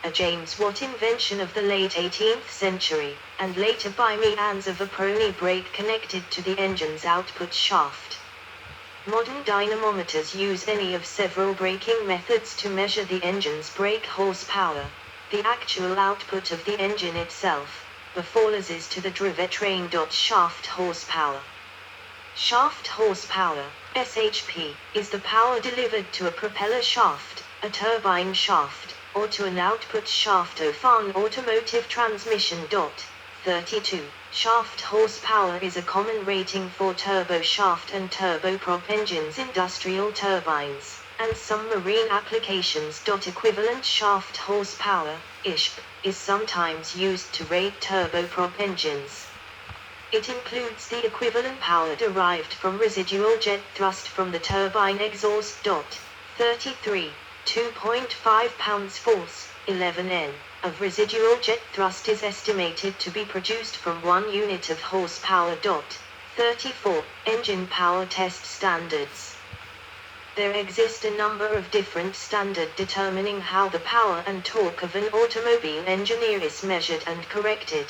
a James Watt invention of the late 18th century, and later by means of a Prony brake connected to the engine's output shaft. Modern dynamometers use any of several braking methods to measure the engine's brake horsepower, the actual output of the engine itself, before losses to the drivetrain. Shaft horsepower. Shaft horsepower, SHP, is the power delivered to a propeller shaft, a turbine shaft, or to an output shaft of an automotive transmission. 32. Shaft horsepower is a common rating for turboshaft and turboprop engines, industrial turbines, and some marine applications. Equivalent shaft horsepower, ISHP, is sometimes used to rate turboprop engines. It includes the equivalent power derived from residual jet thrust from the turbine exhaust. 33. 2.5 pounds force, 11 N, of residual jet thrust is estimated to be produced from 1 unit of horsepower. 34. Engine power test standards. There exist a number of different standards determining how the power and torque of an automobile engine is measured and corrected.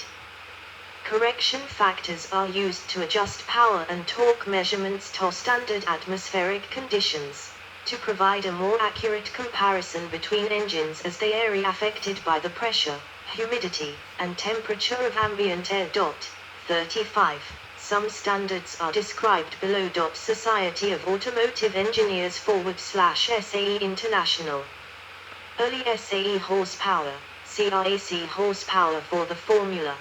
Correction factors are used to adjust power and torque measurements to standard atmospheric conditions, to provide a more accurate comparison between engines as they are affected by the pressure, humidity, and temperature of ambient air. 35. Some standards are described below. Society of Automotive Engineers /SAE International. Early SAE horsepower, CRAC horsepower for the formula.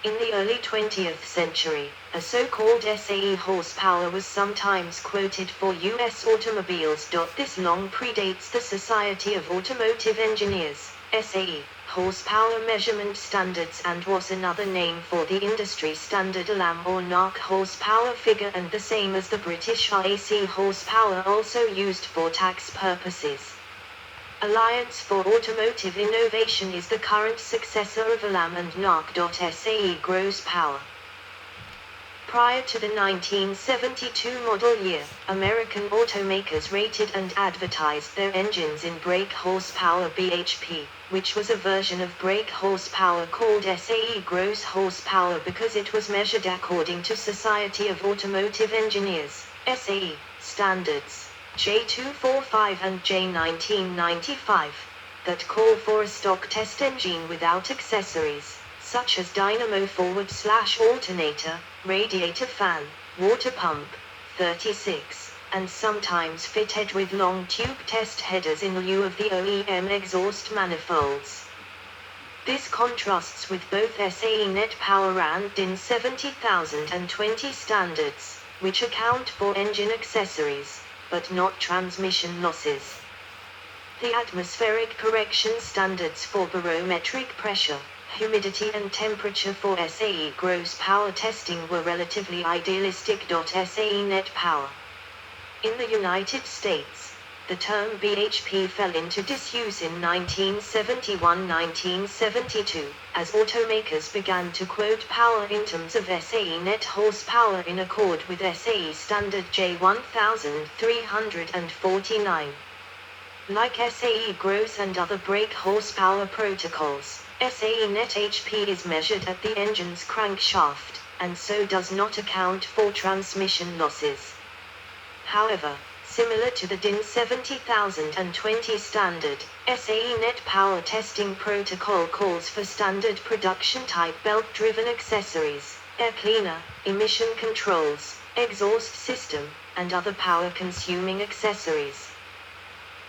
In the early 20th century, a so-called SAE horsepower was sometimes quoted for U.S. automobiles. This long predates the Society of Automotive Engineers, SAE, horsepower measurement standards and was another name for the industry standard ALAM or NARC horsepower figure, and the same as the British RAC horsepower, also used for tax purposes. Alliance for Automotive Innovation is the current successor of ALAM and NARC. SAE gross power. Prior to the 1972 model year, American automakers rated and advertised their engines in brake horsepower (bhp), which was a version of brake horsepower called SAE gross horsepower because it was measured according to Society of Automotive Engineers, SAE, standards J245 and J1995, that call for a stock test engine without accessories, such as dynamo forward/alternator, radiator fan, water pump, 36, and sometimes fitted with long tube test headers in lieu of the OEM exhaust manifolds. This contrasts with both SAE net power and DIN 70000 and 20 standards, which account for engine accessories, but not transmission losses. The atmospheric correction standards for barometric pressure, humidity and temperature for SAE gross power testing were relatively idealistic. SAE net power. In the United States, the term BHP fell into disuse in 1971-1972, as automakers began to quote power in terms of SAE net horsepower in accord with SAE standard J1349. Like SAE gross and other brake horsepower protocols, SAE net HP is measured at the engine's crankshaft, and so does not account for transmission losses. However, similar to the DIN 70000 and 20 standard, SAE net power testing protocol calls for standard production type belt-driven accessories, air cleaner, emission controls, exhaust system, and other power-consuming accessories.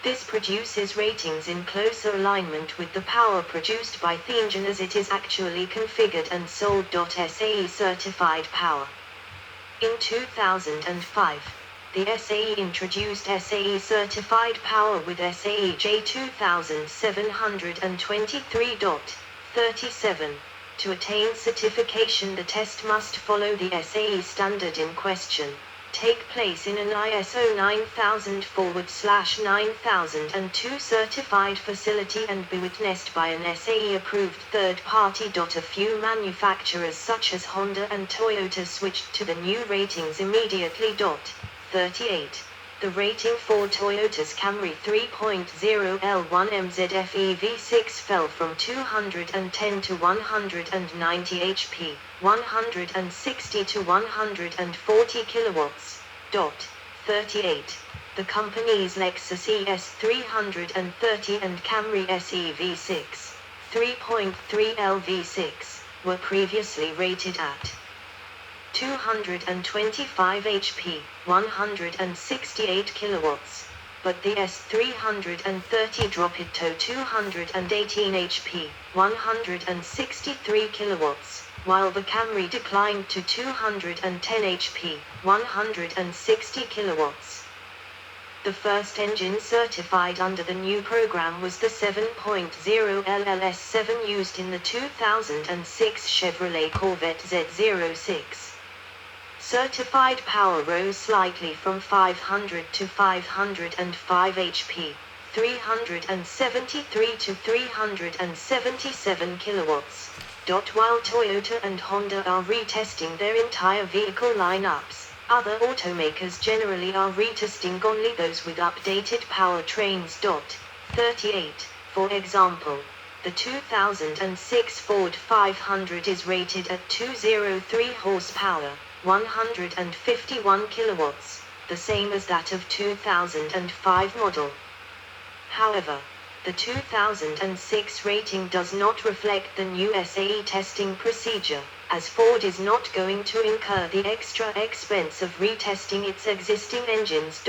This produces ratings in closer alignment with the power produced by the engine as it is actually configured and sold. SAE certified power. In 2005, the SAE introduced SAE certified power with SAE J2723.37. To attain certification, the test must follow the SAE standard in question, take place in an ISO 9000/9002 certified facility and be witnessed by an SAE approved third party. A few manufacturers such as Honda and Toyota switched to the new ratings immediately. 38. The rating for Toyota's Camry 3.0 L1MZF EV6 fell from 210 to 190 HP, 160 to 140 kilowatts. 38. The company's Lexus ES330 and Camry SE V6, 3.3 LV6, were previously rated at 225 HP, 168 kilowatts, but the S330 dropped to 218 HP, 163 kilowatts, while the Camry declined to 210 HP, 160 kilowatts. The first engine certified under the new program was the 7.0 LLS7 used in the 2006 Chevrolet Corvette Z06. Certified power rose slightly from 500 to 505 HP, 373 to 377 kilowatts. While Toyota and Honda are retesting their entire vehicle lineups, other automakers generally are retesting only those with updated powertrains. 38. For example, the 2006 Ford 500 is rated at 203 horsepower, 151 kilowatts, the same as that of 2005 model. However, the 2006 rating does not reflect the new SAE testing procedure, as Ford is not going to incur the extra expense of retesting its existing engines.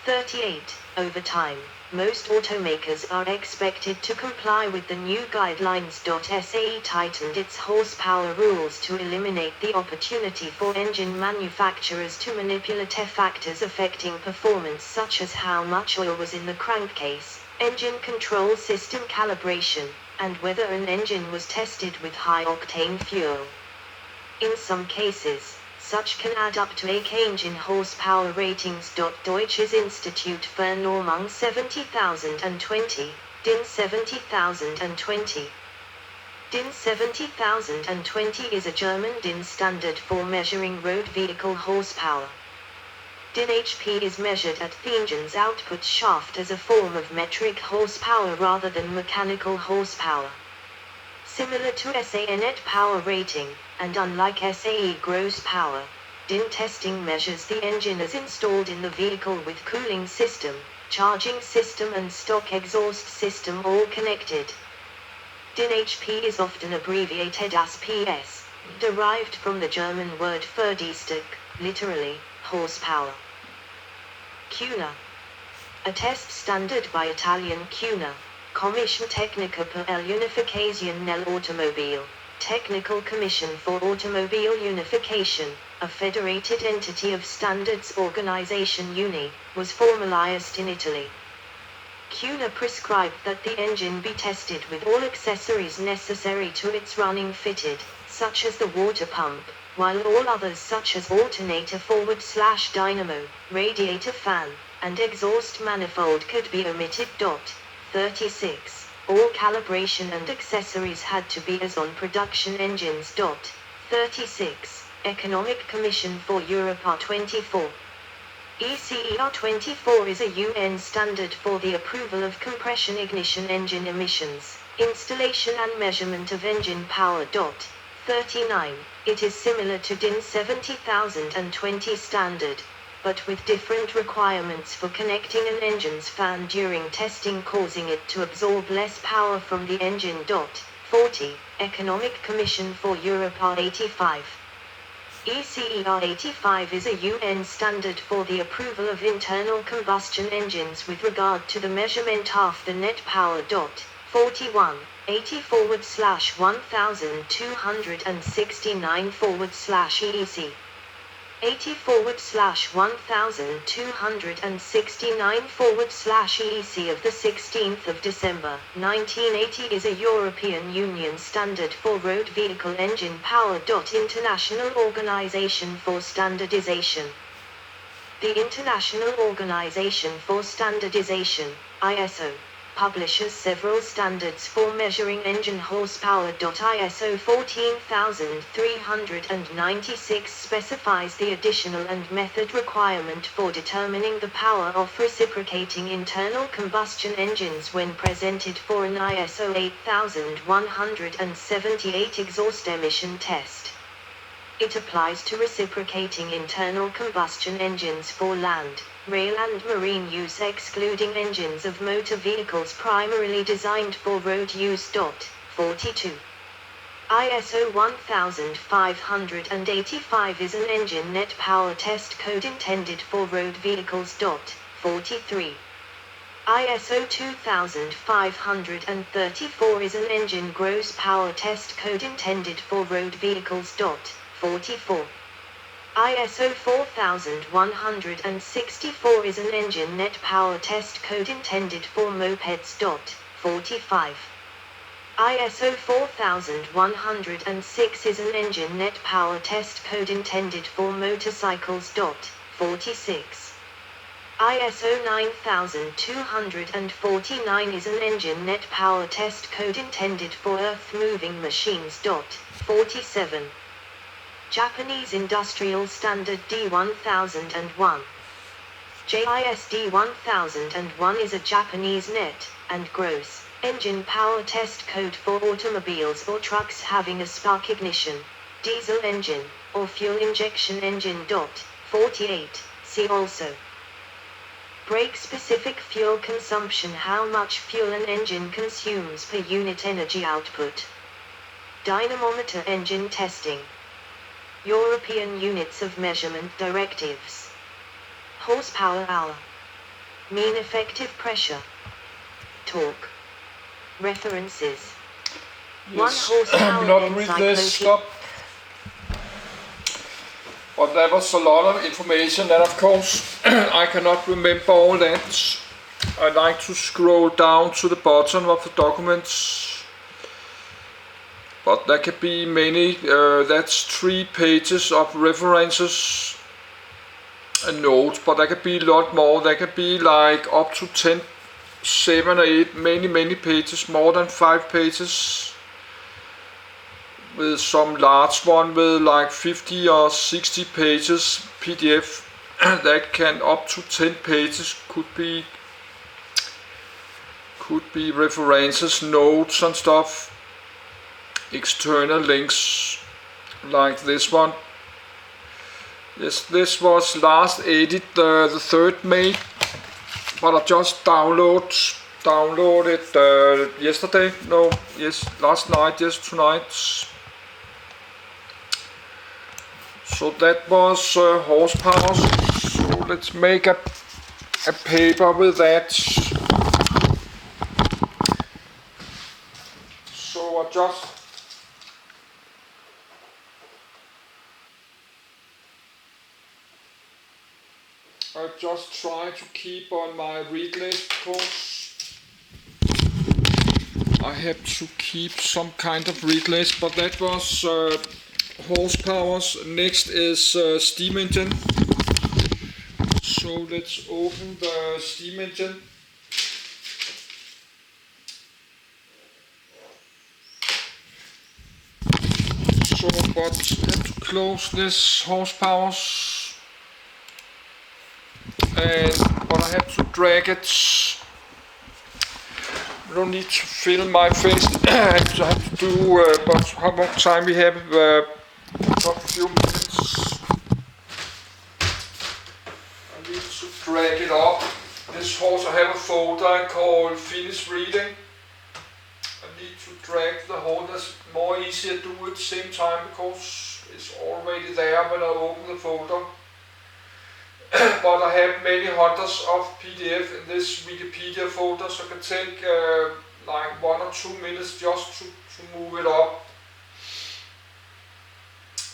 38. Over time, most automakers are expected to comply with the new guidelines. SAE tightened its horsepower rules to eliminate the opportunity for engine manufacturers to manipulate factors affecting performance such as how much oil was in the crankcase, engine control system calibration, and whether an engine was tested with high-octane fuel. In some cases, such can add up to 8 engine horsepower ratings. Deutsches Institut für Normung 70020, DIN 70020. DIN 70020 is a German DIN standard for measuring road vehicle horsepower. DIN HP is measured at the engine's output shaft as a form of metric horsepower rather than mechanical horsepower. Similar to SAE net power rating, and unlike SAE gross power, DIN testing measures the engine as installed in the vehicle with cooling system, charging system and stock exhaust system all connected. DIN HP is often abbreviated as PS, derived from the German word Verdienststück, literally, horsepower. CUNA. A test standard by Italian CUNA, Commissione Tecnica per l'Unificazione nell'Automobile, Technical Commission for Automobile Unification, a federated entity of Standards Organization UNI, was formalized in Italy. CUNA prescribed that the engine be tested with all accessories necessary to its running fitted, such as the water pump, while all others such as alternator forward/dynamo, radiator fan, and exhaust manifold could be omitted. 36. All calibration and accessories had to be as on production engines. 36. Economic Commission for Europe R24. ECE R24 is a UN standard for the approval of compression ignition engine emissions, installation and measurement of engine power. 39. It is similar to DIN 70020 standard, but with different requirements for connecting an engine's fan during testing, causing it to absorb less power from the engine. 40. Economic Commission for Europe R85. ECE R85 is a UN standard for the approval of internal combustion engines with regard to the measurement of the net power. 41. 80/1269/EEC. 80/1269/EEC of the 16th of December, 1980 is a European Union standard for road vehicle engine power. International Organization for Standardization. The International Organization for Standardization, ISO, publishes several standards for measuring engine horsepower. ISO 14396 specifies the additional and method requirement for determining the power of reciprocating internal combustion engines when presented for an ISO 8178 exhaust emission test. It applies to reciprocating internal combustion engines for land, rail and marine use, excluding engines of motor vehicles primarily designed for road use. 42. ISO 1585 is an engine net power test code intended for road vehicles. 43. ISO 2534 is an engine gross power test code intended for road vehicles. 44. ISO 4164 is an engine net power test code intended for mopeds. 45. ISO 4106 is an engine net power test code intended for motorcycles. 46. ISO 9249 is an engine net power test code intended for earth-moving machines. 47. Japanese Industrial Standard D1001. JIS D1001 is a Japanese net and gross engine power test code for automobiles or trucks having a spark ignition, diesel engine, or fuel injection engine. 48. See also. Brake-specific fuel consumption. How much fuel an engine consumes per unit energy output. Dynamometer engine testing. European Units of Measurement Directives. Horsepower hour. Mean effective pressure. Torque. References. Yes, 1 horsepower not read this, stop. But there was a lot of information and of course I cannot remember all that. I like to scroll down to the bottom of the documents. But there can be many, that's 3 pages of references and notes, but there can be a lot more. There can be like up to 10, 7 or 8, many pages, more than 5 pages. With some large one with like 50 or 60 pages PDF that can up to 10 pages could be references, notes and stuff. External links like this one. Yes, this was last edit the 3rd May, but I just downloaded yesterday. No, yes, last night, yes, tonight. So that was horsepower. So let's make a paper with that. So I just try to keep on my read list because I have to keep some kind of read list, but that was horsepowers. Next is steam engine. So let's open the steam engine. So, but have to close this horsepowers. But I have to drag it. I don't need to fill my face. I have to do, but how much time we have? A few minutes. I need to drag it up. This horse, I have a folder called Finish Reading. I need to drag the whole. That's more easier to do at the same time because it's already there when I open the folder. But I have many hundreds of PDF in this Wikipedia folder, so I can take like 1 or 2 minutes just to move it up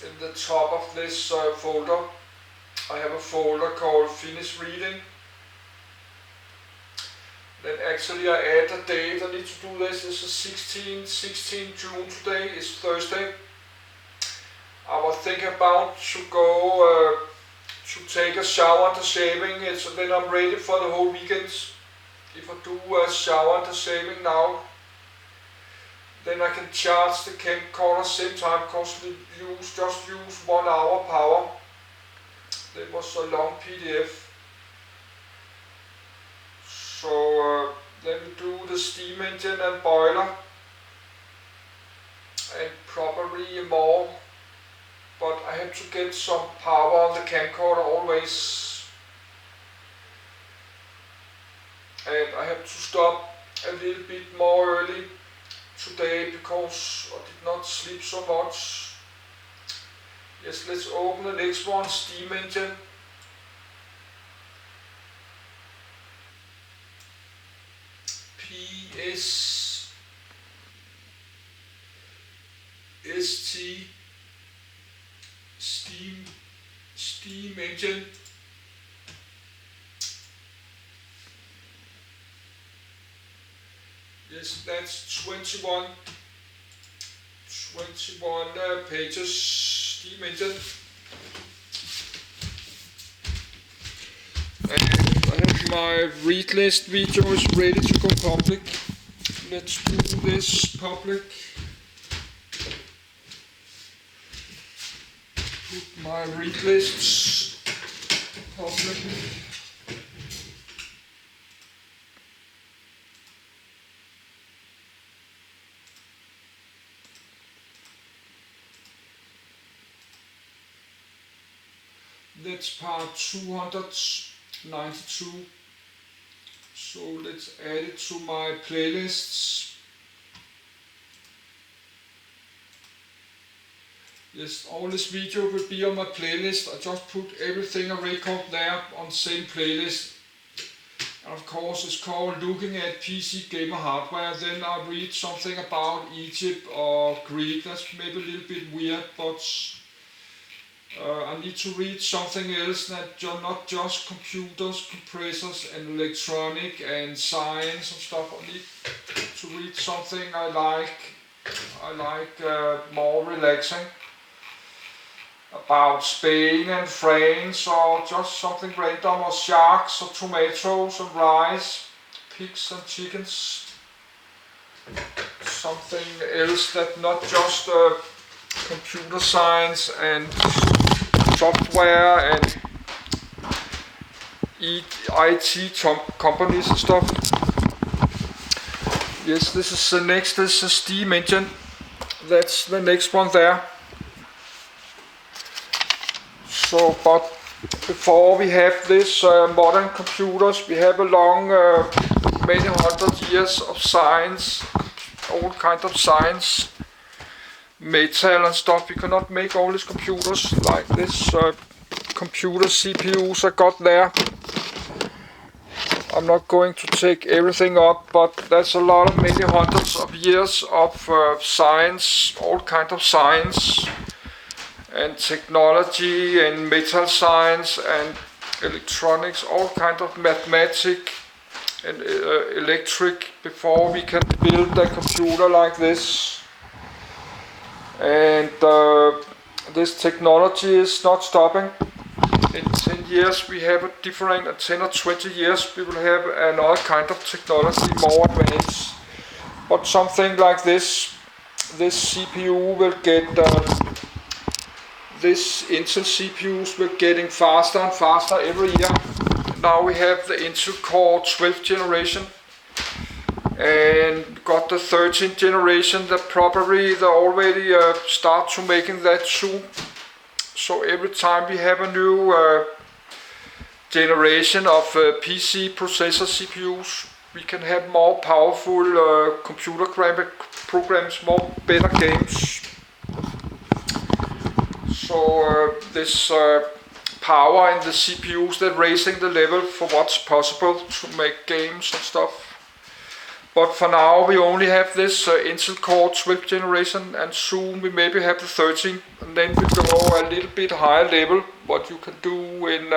in the top of this folder. I have a folder called Finish Reading. Then actually I add a date. I need to do this. This is 16 June today. It's Thursday. I was thinking about to go to take a shower after shaving, so then I'm ready for the whole weekend. if I do a shower and the shaving now, then I can charge the camcorder same time because we just use 1 hour power. That was a long PDF. So then we do the steam engine and boiler, and probably more, but I have to get some power on the camcorder always, and I have to stop a little bit more early today because I did not sleep so much. Yes, let's open the next one, steam engine. PSST steam engine. Yes, that's 21 pages, steam engine. And I have my read list video is ready to go public. Let's do this public. Put my read lists public. That's part 292. So let's add it to my playlists. Yes, all this video will be on my playlist. I just put everything I record there on the same playlist. And of course it's called Looking at PC Gamer Hardware. Then I read something about Egypt or Greek. That's maybe a little bit weird, but I need to read something else that not just computers, compressors and electronic and science and stuff. I need to read something I like more relaxing, about Spain and France, or just something random, or sharks or tomatoes and rice, pigs and chickens. Something else that not just computer science and software and IT companies and stuff. Yes, this is the next. This is a steam engine. That's the next one there. So, but before we have this modern computers, we have a long, many hundred years of science, all kinds of science, metal and stuff. We cannot make all these computers like this. Computer CPUs I got there. I'm not going to take everything up, but there's a lot of many hundreds of years of science, all kinds of science and technology and metal science and electronics, all kinds of mathematics and electric before we can build a computer like this. And this technology is not stopping. In 10 years we have a different, 10 or 20 years we will have another kind of technology, more advanced. But something like this CPU will get, this Intel CPUs will getting faster and faster every year. Now we have the Intel Core 12th generation and got the 13th generation that probably they already start to making that soon. So every time we have a new generation of PC processor CPUs, we can have more powerful computer programs, more better games. So this power in the CPUs, they're raising the level for what's possible to make games and stuff. But for now we only have this Intel Core 12th generation, and soon we maybe have the 13th, and then we go a little bit higher level what you can do in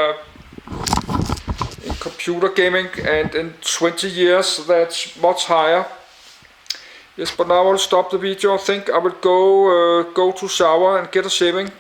computer gaming, and in 20 years that's much higher. Yes, but now I'll stop the video. I think I will go to shower and get a shaving.